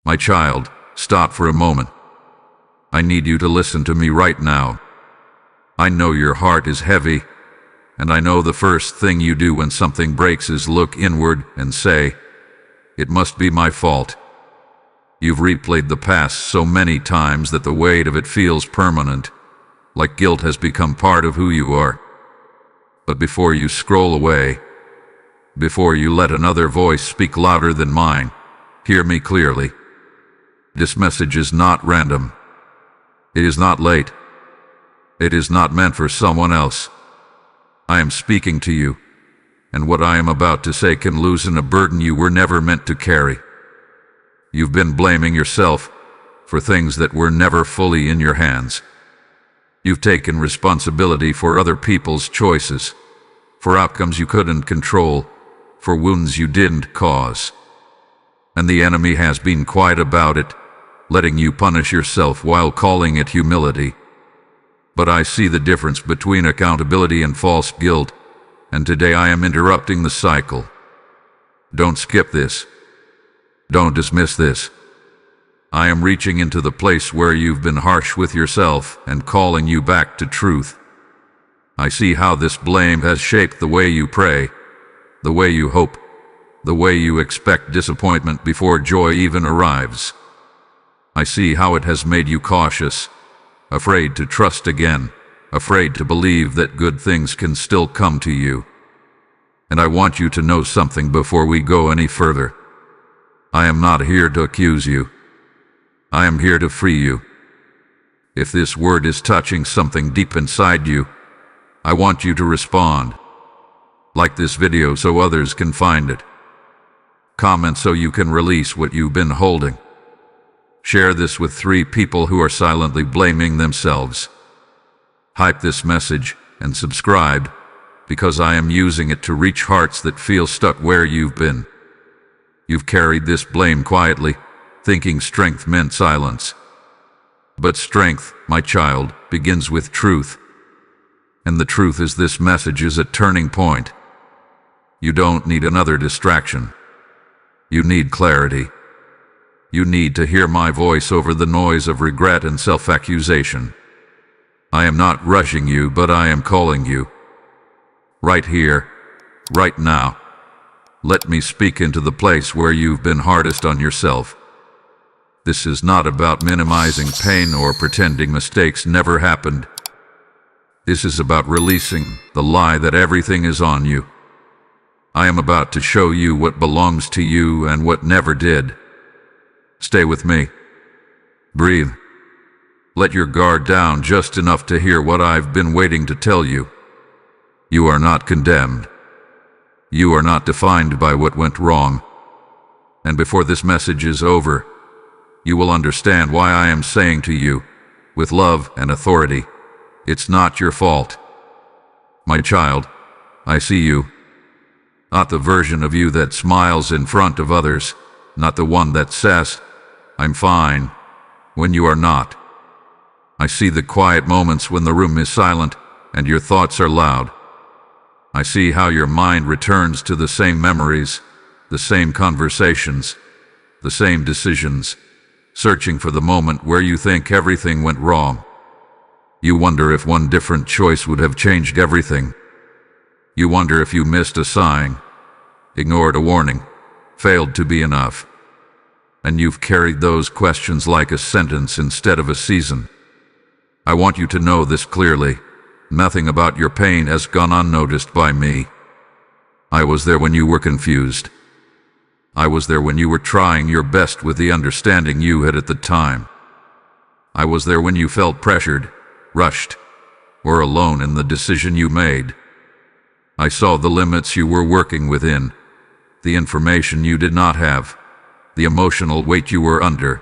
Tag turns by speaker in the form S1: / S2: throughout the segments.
S1: My child, stop for a moment. I need you to listen to me right now. I know your heart is heavy, and I know the first thing you do when something breaks is look inward and say, "It must be my fault." You've replayed the past so many times that the weight of it feels permanent, like guilt has become part of who you are. But before you scroll away, before you let another voice speak louder than mine, hear me clearly. This message is not random. It is not late. It is not meant for someone else. I am speaking to you, and what I am about to say can loosen a burden you were never meant to carry. You've been blaming yourself for things that were never fully in your hands. You've taken responsibility for other people's choices, for outcomes you couldn't control, for wounds you didn't cause. And the enemy has been quiet about it, letting you punish yourself while calling it humility. But I see the difference between accountability and false guilt, and today I am interrupting the cycle. Don't skip this. Don't dismiss this. I am reaching into the place where you've been harsh with yourself and calling you back to truth. I see how this blame has shaped the way you pray, the way you hope, the way you expect disappointment before joy even arrives. I see how it has made you cautious, afraid to trust again, afraid to believe that good things can still come to you. And I want you to know something before we go any further. I am not here to accuse you. I am here to free you. If this word is touching something deep inside you, I want you to respond. Like this video so others can find it. Comment so you can release what you've been holding. Share this with 3 people who are silently blaming themselves. Hype this message and subscribe, because I am using it to reach hearts that feel stuck where you've been. You've carried this blame quietly, thinking strength meant silence. But strength, my child, begins with truth. And the truth is this message is a turning point. You don't need another distraction. You need clarity. You need to hear my voice over the noise of regret and self-accusation. I am not rushing you, but I am calling you. Right here, right now. Let me speak into the place where you've been hardest on yourself. This is not about minimizing pain or pretending mistakes never happened. This is about releasing the lie that everything is on you. I am about to show you what belongs to you and what never did. Stay with me. Breathe. Let your guard down just enough to hear what I've been waiting to tell you. You are not condemned. You are not defined by what went wrong. And before this message is over, you will understand why I am saying to you, with love and authority, it's not your fault. My child, I see you. Not the version of you that smiles in front of others, not the one that says, "I'm fine," when you are not. I see the quiet moments when the room is silent and your thoughts are loud. I see how your mind returns to the same memories, the same conversations, the same decisions, searching for the moment where you think everything went wrong. You wonder if one different choice would have changed everything. You wonder if you missed a sign, ignored a warning, failed to be enough. And you've carried those questions like a sentence instead of a season. I want you to know this clearly. Nothing about your pain has gone unnoticed by me. I was there when you were confused. I was there when you were trying your best with the understanding you had at the time. I was there when you felt pressured, rushed, or alone in the decision you made. I saw the limits you were working within, the information you did not have, the emotional weight you were under.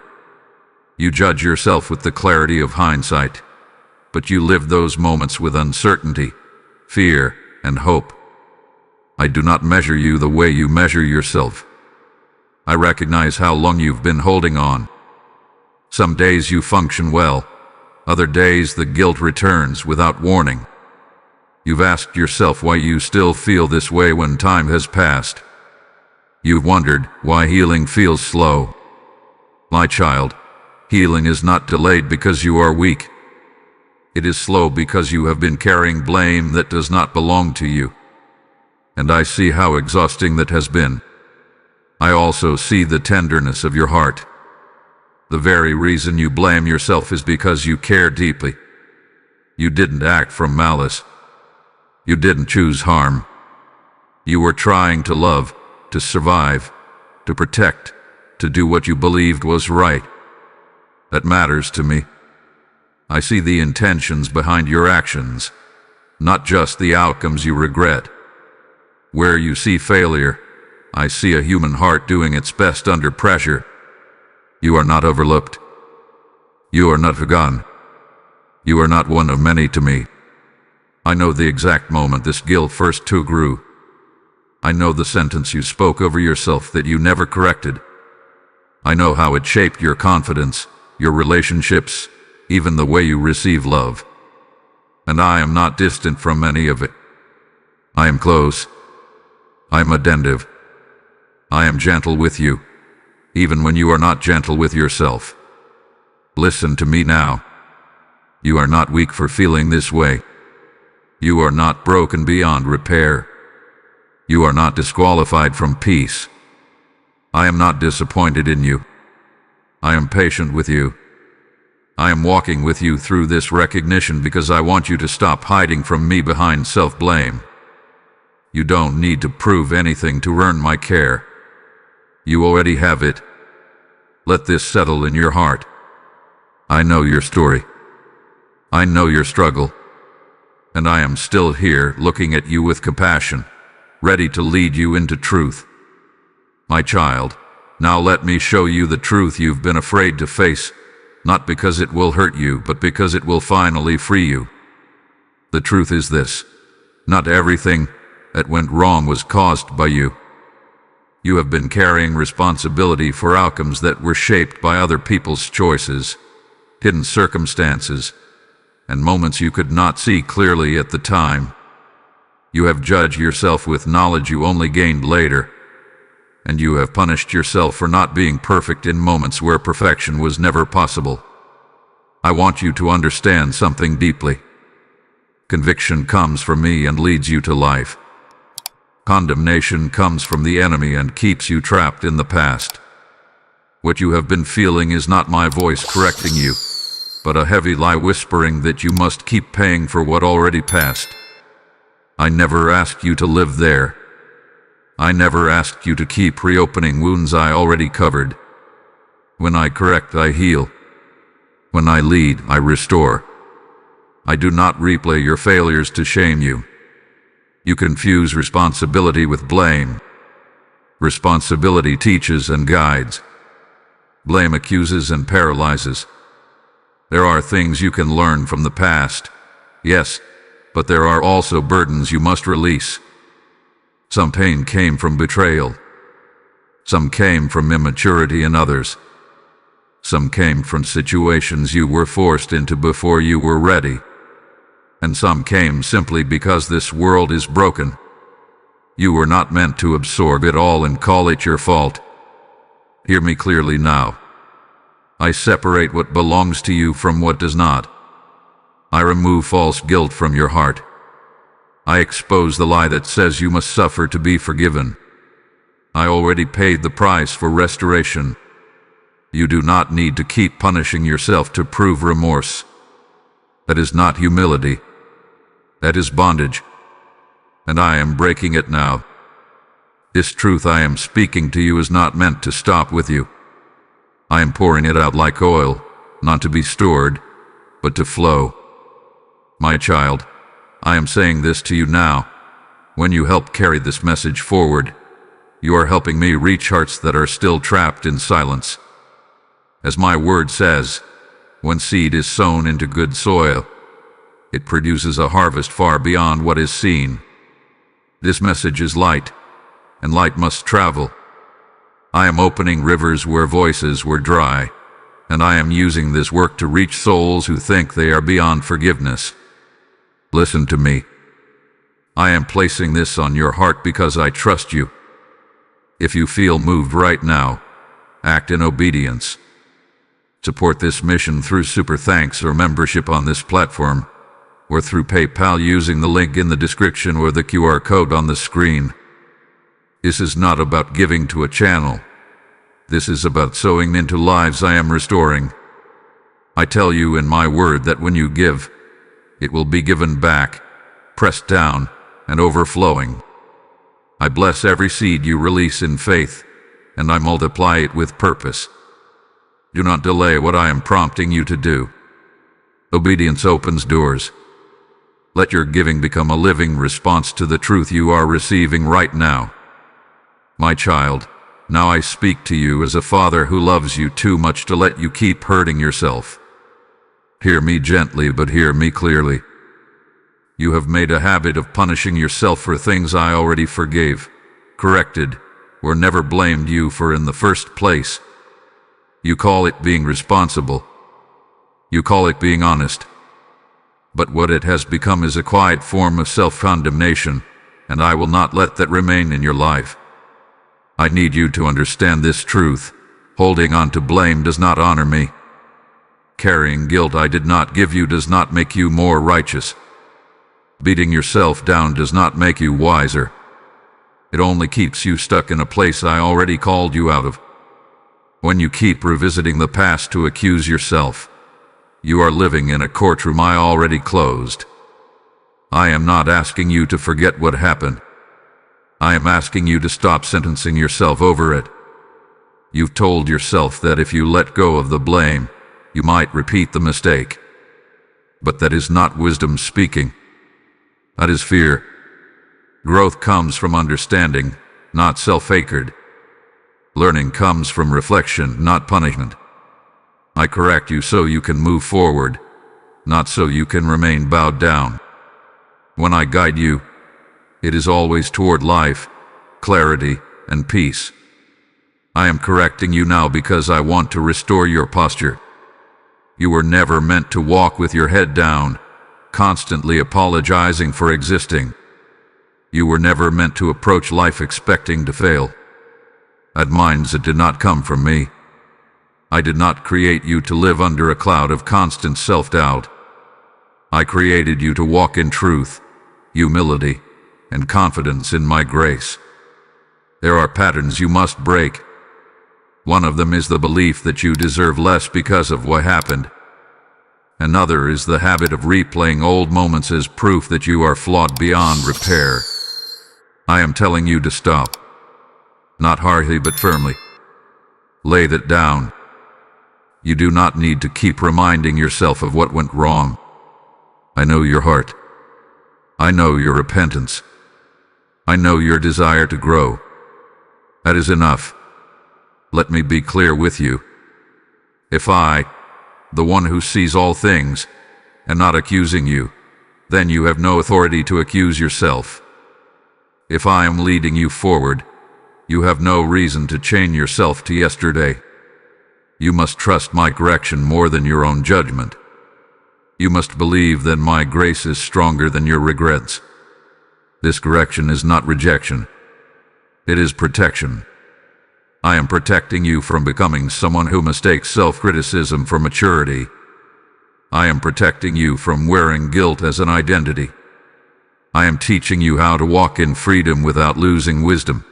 S1: You judge yourself with the clarity of hindsight, but you lived those moments with uncertainty, fear, and hope. I do not measure you the way you measure yourself. I recognize how long you've been holding on. Some days you function well, other days the guilt returns without warning. You've asked yourself why you still feel this way when time has passed. You've wondered why healing feels slow. My child, healing is not delayed because you are weak. It is slow because you have been carrying blame that does not belong to you. And I see how exhausting that has been. I also see the tenderness of your heart. The very reason you blame yourself is because you care deeply. You didn't act from malice. You didn't choose harm. You were trying to love, to survive, to protect, to do what you believed was right. That matters to me. I see the intentions behind your actions, not just the outcomes you regret. Where you see failure, I see a human heart doing its best under pressure. You are not overlooked. You are not forgotten. You are not one of many to me. I know the exact moment this guilt first took root. I know the sentence you spoke over yourself that you never corrected. I know how it shaped your confidence, your relationships, even the way you receive love. And I am not distant from any of it. I am close. I am attentive. I am gentle with you, even when you are not gentle with yourself. Listen to me now. You are not weak for feeling this way. You are not broken beyond repair. You are not disqualified from peace. I am not disappointed in you. I am patient with you. I am walking with you through this recognition because I want you to stop hiding from me behind self-blame. You don't need to prove anything to earn my care. You already have it. Let this settle in your heart. I know your story. I know your struggle. And I am still here looking at you with compassion, ready to lead you into truth. My child, now let me show you the truth you've been afraid to face. Not because it will hurt you, but because it will finally free you. The truth is this: not everything that went wrong was caused by you. You have been carrying responsibility for outcomes that were shaped by other people's choices, hidden circumstances, and moments you could not see clearly at the time. You have judged yourself with knowledge you only gained later, and you have punished yourself for not being perfect in moments where perfection was never possible. I want you to understand something deeply. Conviction comes from me and leads you to life. Condemnation comes from the enemy and keeps you trapped in the past. What you have been feeling is not my voice correcting you, but a heavy lie whispering that you must keep paying for what already passed. I never asked you to live there. I never asked you to keep reopening wounds I already covered. When I correct, I heal. When I lead, I restore. I do not replay your failures to shame you. You confuse responsibility with blame. Responsibility teaches and guides. Blame accuses and paralyzes. There are things you can learn from the past, yes, but there are also burdens you must release. Some pain came from betrayal. Some came from immaturity in others. Some came from situations you were forced into before you were ready. And some came simply because this world is broken. You were not meant to absorb it all and call it your fault. Hear me clearly now. I separate what belongs to you from what does not. I remove false guilt from your heart. I expose the lie that says you must suffer to be forgiven. I already paid the price for restoration. You do not need to keep punishing yourself to prove remorse. That is not humility. That is bondage. And I am breaking it now. This truth I am speaking to you is not meant to stop with you. I am pouring it out like oil, not to be stored, but to flow. My child, I am saying this to you now. When you help carry this message forward, you are helping me reach hearts that are still trapped in silence. As my word says, when seed is sown into good soil, it produces a harvest far beyond what is seen. This message is light, and light must travel. I am opening rivers where voices were dry, and I am using this work to reach souls who think they are beyond forgiveness. Listen to me. I am placing this on your heart because I trust you. If you feel moved right now, act in obedience. Support this mission through super thanks or membership on this platform, or through PayPal using the link in the description or the QR code on the screen. This is not about giving to a channel. This is about sowing into lives I am restoring. I tell you in my word that when you give, it will be given back, pressed down, and overflowing. I bless every seed you release in faith, and I multiply it with purpose. Do not delay what I am prompting you to do. Obedience opens doors. Let your giving become a living response to the truth you are receiving right now. My child, now I speak to you as a father who loves you too much to let you keep hurting yourself. Hear me gently, but hear me clearly. You have made a habit of punishing yourself for things I already forgave, corrected, or never blamed you for in the first place. You call it being responsible. You call it being honest. But what it has become is a quiet form of self-condemnation, and I will not let that remain in your life. I need you to understand this truth. Holding on to blame does not honor me. Carrying guilt I did not give you does not make you more righteous. Beating yourself down does not make you wiser. It only keeps you stuck in a place I already called you out of. When you keep revisiting the past to accuse yourself, you are living in a courtroom I already closed. I am not asking you to forget what happened. I am asking you to stop sentencing yourself over it. You've told yourself that if you let go of the blame, you might repeat the mistake. But that is not wisdom speaking. That is fear. Growth comes from understanding, not self-hatred. Learning comes from reflection, not punishment. I correct you so you can move forward, not so you can remain bowed down. When I guide you, it is always toward life, clarity, and peace. I am correcting you now because I want to restore your posture. You were never meant to walk with your head down, constantly apologizing for existing. You were never meant to approach life expecting to fail. That mindset did not come from me. I did not create you to live under a cloud of constant self-doubt. I created you to walk in truth, humility, and confidence in my grace. There are patterns you must break. One of them is the belief that you deserve less because of what happened. Another is the habit of replaying old moments as proof that you are flawed beyond repair. I am telling you to stop. Not harshly but firmly. Lay that down. You do not need to keep reminding yourself of what went wrong. I know your heart. I know your repentance. I know your desire to grow. That is enough. Let me be clear with you. If I, the one who sees all things, am not accusing you, then you have no authority to accuse yourself. If I am leading you forward, you have no reason to chain yourself to yesterday. You must trust my correction more than your own judgment. You must believe that my grace is stronger than your regrets. This correction is not rejection. It is protection. I am protecting you from becoming someone who mistakes self-criticism for maturity. I am protecting you from wearing guilt as an identity. I am teaching you how to walk in freedom without losing wisdom.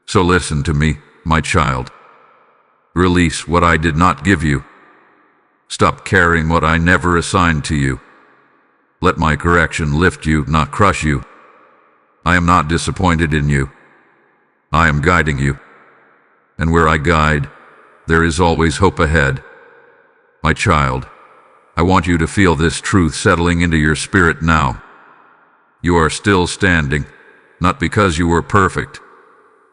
S1: So listen to me, my child. Release what I did not give you. Stop carrying what I never assigned to you. Let my correction lift you, not crush you. I am not disappointed in you. I am guiding you. And where I guide, there is always hope ahead. My child, I want you to feel this truth settling into your spirit now. You are still standing, not because you were perfect,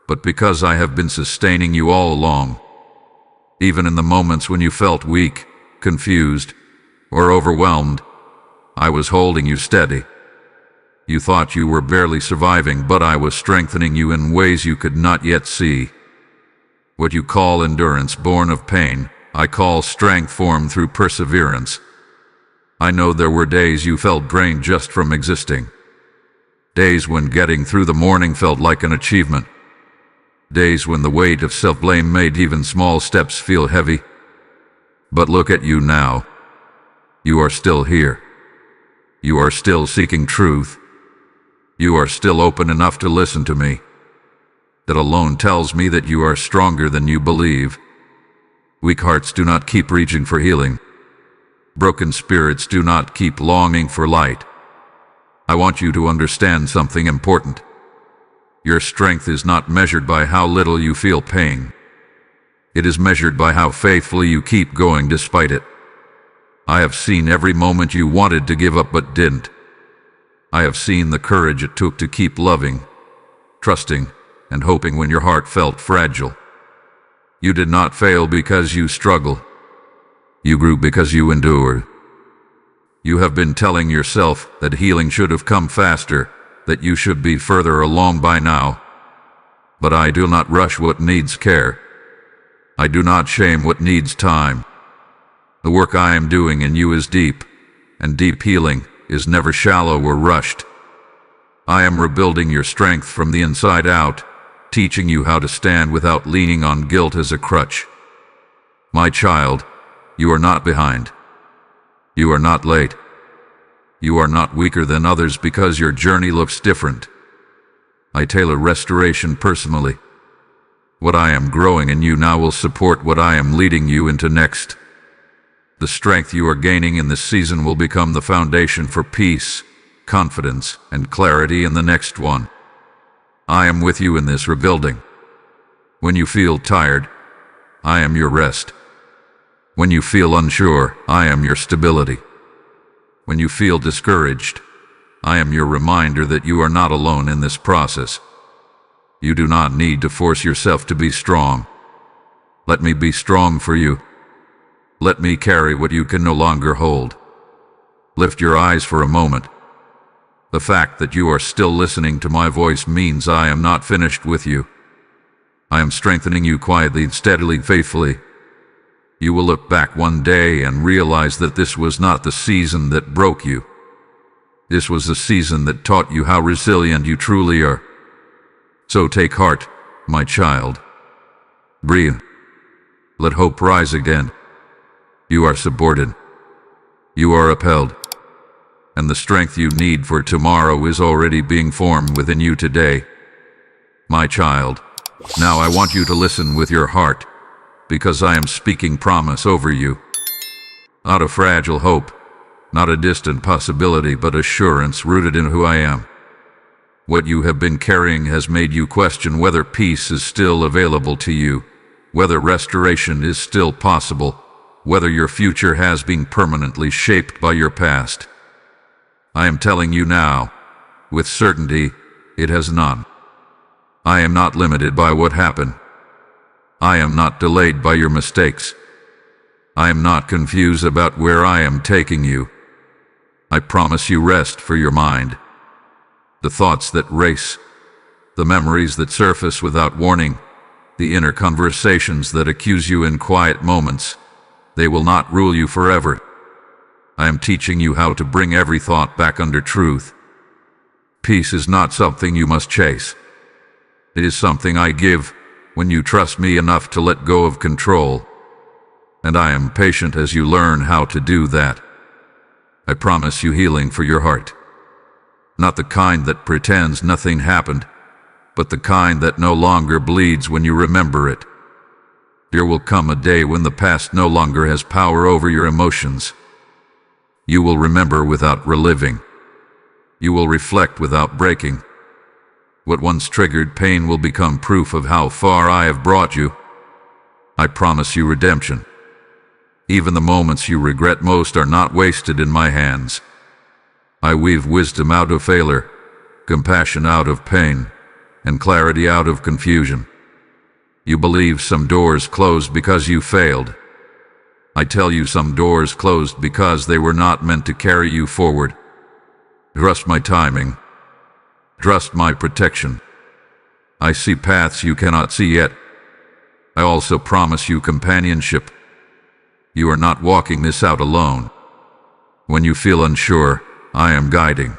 S1: but because I have been sustaining you all along. Even in the moments when you felt weak, confused, or overwhelmed, I was holding you steady. You thought you were barely surviving, but I was strengthening you in ways you could not yet see. What you call endurance born of pain, I call strength formed through perseverance. I know there were days you felt drained just from existing. Days when getting through the morning felt like an achievement. Days when the weight of self-blame made even small steps feel heavy. But look at you now. You are still here. You are still seeking truth. You are still open enough to listen to me. That alone tells me that you are stronger than you believe. Weak hearts do not keep reaching for healing. Broken spirits do not keep longing for light. I want you to understand something important. Your strength is not measured by how little you feel pain. It is measured by how faithfully you keep going despite it. I have seen every moment you wanted to give up but didn't. I have seen the courage it took to keep loving, trusting, and hoping when your heart felt fragile. You did not fail because you struggled. You grew because you endured. You have been telling yourself that healing should have come faster, that you should be further along by now. But I do not rush what needs care. I do not shame what needs time. The work I am doing in you is deep, and deep healing is never shallow or rushed. I am rebuilding your strength from the inside out, teaching you how to stand without leaning on guilt as a crutch. My child, you are not behind. You are not late. You are not weaker than others because your journey looks different. I tailor restoration personally. What I am growing in you now will support what I am leading you into next. The strength you are gaining in this season will become the foundation for peace, confidence, and clarity in the next one. I am with you in this rebuilding. When you feel tired, I am your rest. When you feel unsure, I am your stability. When you feel discouraged, I am your reminder that you are not alone in this process. You do not need to force yourself to be strong. Let me be strong for you. Let me carry what you can no longer hold. Lift your eyes for a moment. The fact that you are still listening to my voice means I am not finished with you. I am strengthening you quietly, steadily, faithfully. You will look back one day and realize that this was not the season that broke you. This was the season that taught you how resilient you truly are. So take heart, my child. Breathe. Let hope rise again. You are supported. You are upheld. And the strength you need for tomorrow is already being formed within you today. My child, now I want you to listen with your heart, because I am speaking promise over you. Not a fragile hope, not a distant possibility, but assurance rooted in who I am. What you have been carrying has made you question whether peace is still available to you, whether restoration is still possible, whether your future has been permanently shaped by your past. I am telling you now, with certainty, it has not. I am not limited by what happened. I am not delayed by your mistakes. I am not confused about where I am taking you. I promise you rest for your mind. The thoughts that race, the memories that surface without warning, the inner conversations that accuse you in quiet moments, they will not rule you forever. I am teaching you how to bring every thought back under truth. Peace is not something you must chase. It is something I give when you trust me enough to let go of control. And I am patient as you learn how to do that. I promise you healing for your heart. Not the kind that pretends nothing happened, but the kind that no longer bleeds when you remember it. There will come a day when the past no longer has power over your emotions. You will remember without reliving. You will reflect without breaking. What once triggered pain will become proof of how far I have brought you. I promise you redemption. Even the moments you regret most are not wasted in my hands. I weave wisdom out of failure, compassion out of pain, and clarity out of confusion. You believe some doors closed because you failed. I tell you some doors closed because they were not meant to carry you forward. Trust my timing. Trust my protection. I see paths you cannot see yet. I also promise you companionship. You are not walking this out alone. When you feel unsure, I am guiding.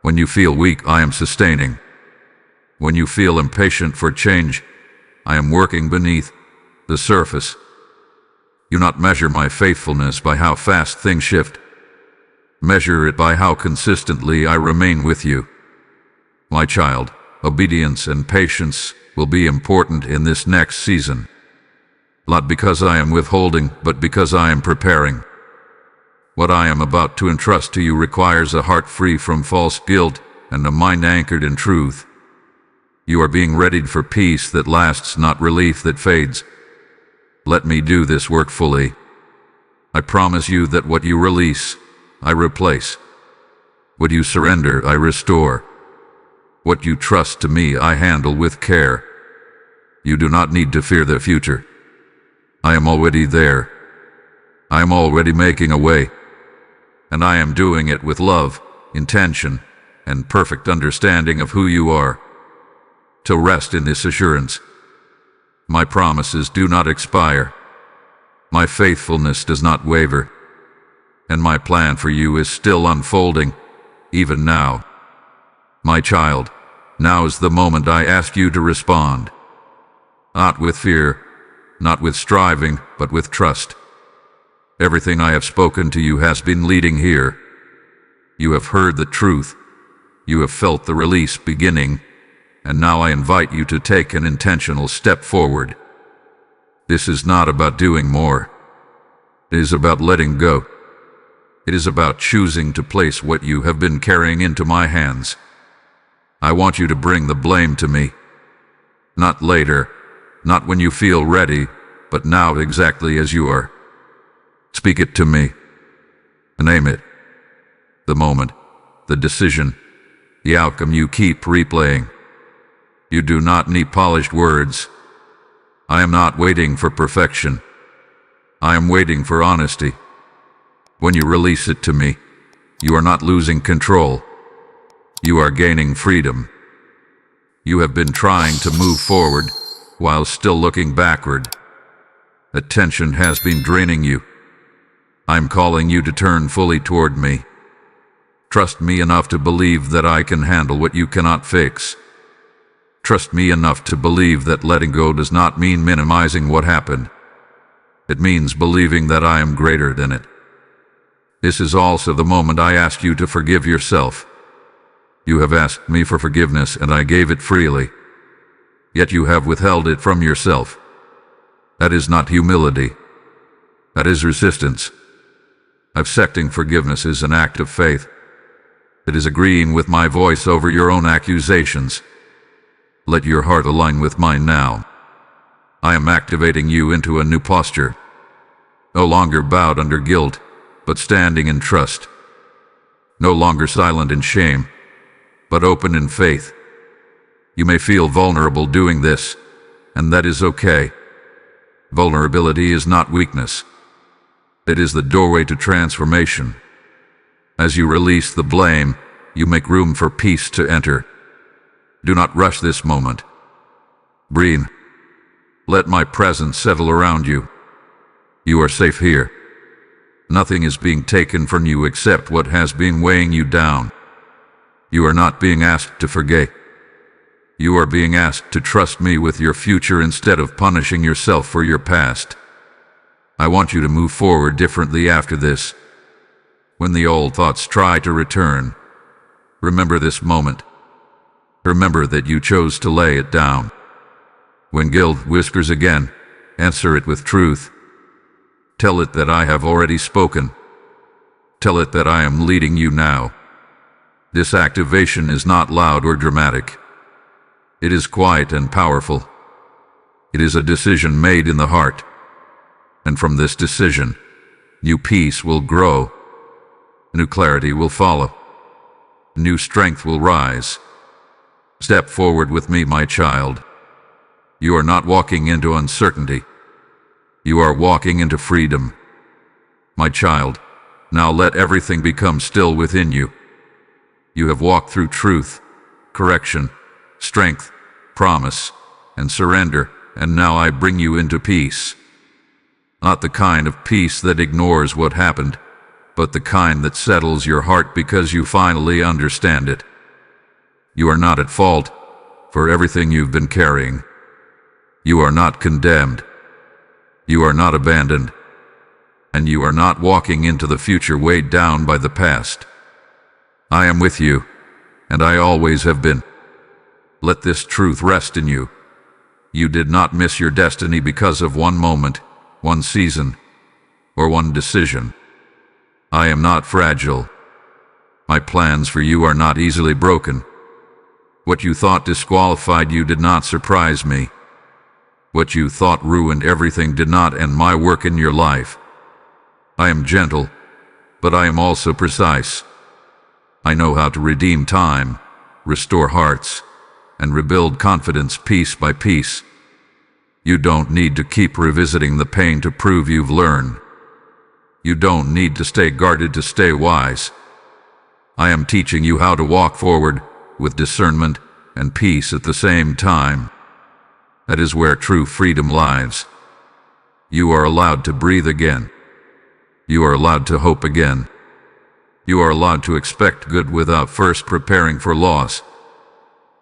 S1: When you feel weak, I am sustaining. When you feel impatient for change, I am working beneath the surface. Do not measure my faithfulness by how fast things shift. Measure it by how consistently I remain with you. My child, obedience and patience will be important in this next season. Not because I am withholding, but because I am preparing. What I am about to entrust to you requires a heart free from false guilt and a mind anchored in truth. You are being readied for peace that lasts, not relief that fades. Let me do this work fully. I promise you that what you release, I replace. What you surrender, I restore. What you trust to me, I handle with care. You do not need to fear the future. I am already there. I am already making a way. And I am doing it with love, intention, and perfect understanding of who you are. To rest in this assurance. My promises do not expire. My faithfulness does not waver. And my plan for you is still unfolding, even now. My child, now is the moment I ask you to respond. Not with fear, not with striving, but with trust. Everything I have spoken to you has been leading here. You have heard the truth. You have felt the release beginning, and now I invite you to take an intentional step forward. This is not about doing more. It is about letting go. It is about choosing to place what you have been carrying into my hands. I want you to bring the blame to me. Not later, not when you feel ready, but now exactly as you are. Speak it to me. Name it. The moment, the decision, the outcome you keep replaying. You do not need polished words. I am not waiting for perfection. I am waiting for honesty. When you release it to me, you are not losing control. You are gaining freedom. You have been trying to move forward while still looking backward. Attention has been draining you. I'm calling you to turn fully toward me. Trust me enough to believe that I can handle what you cannot fix. Trust me enough to believe that letting go does not mean minimizing what happened. It means believing that I am greater than it. This is also the moment I ask you to forgive yourself. You have asked me for forgiveness, and I gave it freely. Yet you have withheld it from yourself. That is not humility. That is resistance. Accepting forgiveness is an act of faith. It is agreeing with my voice over your own accusations. Let your heart align with mine now. I am activating you into a new posture. No longer bowed under guilt, but standing in trust. No longer silent in shame, but open in faith. You may feel vulnerable doing this, and that is okay. Vulnerability is not weakness. It is the doorway to transformation. As you release the blame, you make room for peace to enter. Do not rush this moment. Breathe. Let my presence settle around you. You are safe here. Nothing is being taken from you except what has been weighing you down. You are not being asked to forget. You are being asked to trust me with your future instead of punishing yourself for your past. I want you to move forward differently after this. When the old thoughts try to return, remember this moment. Remember that you chose to lay it down. When guilt whispers again, answer it with truth. Tell it that I have already spoken. Tell it that I am leading you now. This activation is not loud or dramatic. It is quiet and powerful. It is a decision made in the heart. And from this decision, new peace will grow. New clarity will follow. New strength will rise. Step forward with me, my child. You are not walking into uncertainty. You are walking into freedom. My child, now let everything become still within you. You have walked through truth, correction, strength, promise, and surrender, and now I bring you into peace. Not the kind of peace that ignores what happened, but the kind that settles your heart because you finally understand it. You are not at fault for everything you've been carrying. You are not condemned. You are not abandoned. and you are not walking into the future weighed down by the past. I am with you, and I always have been. Let this truth rest in you. You did not miss your destiny because of one moment, one season, or one decision. I am not fragile. My plans for you are not easily broken. What you thought disqualified you did not surprise me. What you thought ruined everything did not end my work in your life. I am gentle, but I am also precise. I know how to redeem time, restore hearts, and rebuild confidence piece by piece. You don't need to keep revisiting the pain to prove you've learned. You don't need to stay guarded to stay wise. I am teaching you how to walk forward with discernment and peace at the same time. That is where true freedom lies. You are allowed to breathe again. You are allowed to hope again. You are allowed to expect good without first preparing for loss.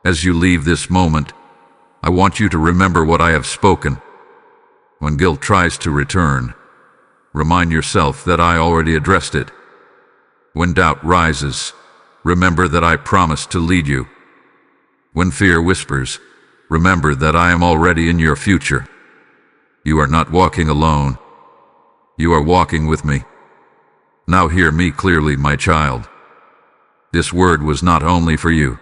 S1: As you leave this moment, I want you to remember what I have spoken. When guilt tries to return, remind yourself that I already addressed it. When doubt rises, remember that I promised to lead you. When fear whispers, remember that I am already in your future. You are not walking alone. You are walking with me. Now hear me clearly, my child. This word was not only for you.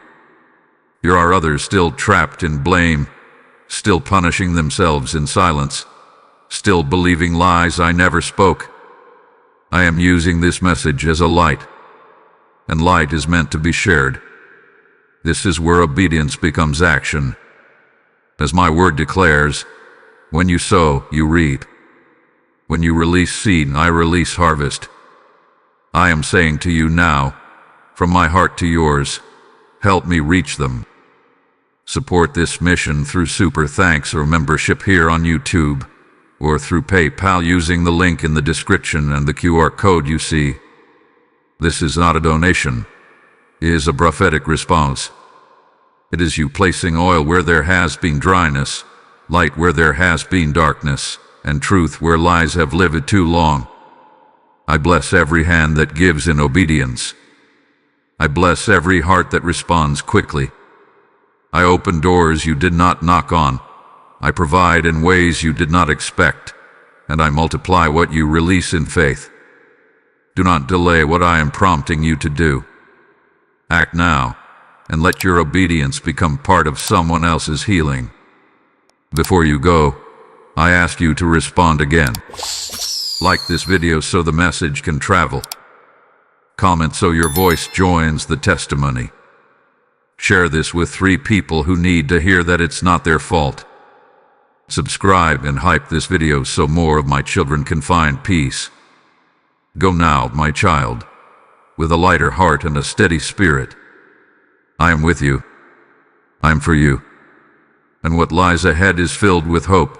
S1: There are others still trapped in blame, still punishing themselves in silence, still believing lies I never spoke. I am using this message as a light, and light is meant to be shared. This is where obedience becomes action. As my word declares, when you sow, you reap. When you release seed, I release harvest. I am saying to you now, from my heart to yours, help me reach them. Support this mission through super thanks or membership here on YouTube, or through PayPal using the link in the description and the QR code you see. This is not a donation. It is a prophetic response. It is you placing oil where there has been dryness, light where there has been darkness, and truth where lies have lived too long. I bless every hand that gives in obedience. I bless every heart that responds quickly. I open doors you did not knock on. I provide in ways you did not expect, and I multiply what you release in faith. Do not delay what I am prompting you to do. Act now, and let your obedience become part of someone else's healing. Before you go, I ask you to respond again. Like this video so the message can travel. Comment so your voice joins the testimony. Share this with 3 people who need to hear that it's not their fault. Subscribe and hype this video so more of my children can find peace. Go now, my child, with a lighter heart and a steady spirit. I am with you. I am for you. And what lies ahead is filled with hope.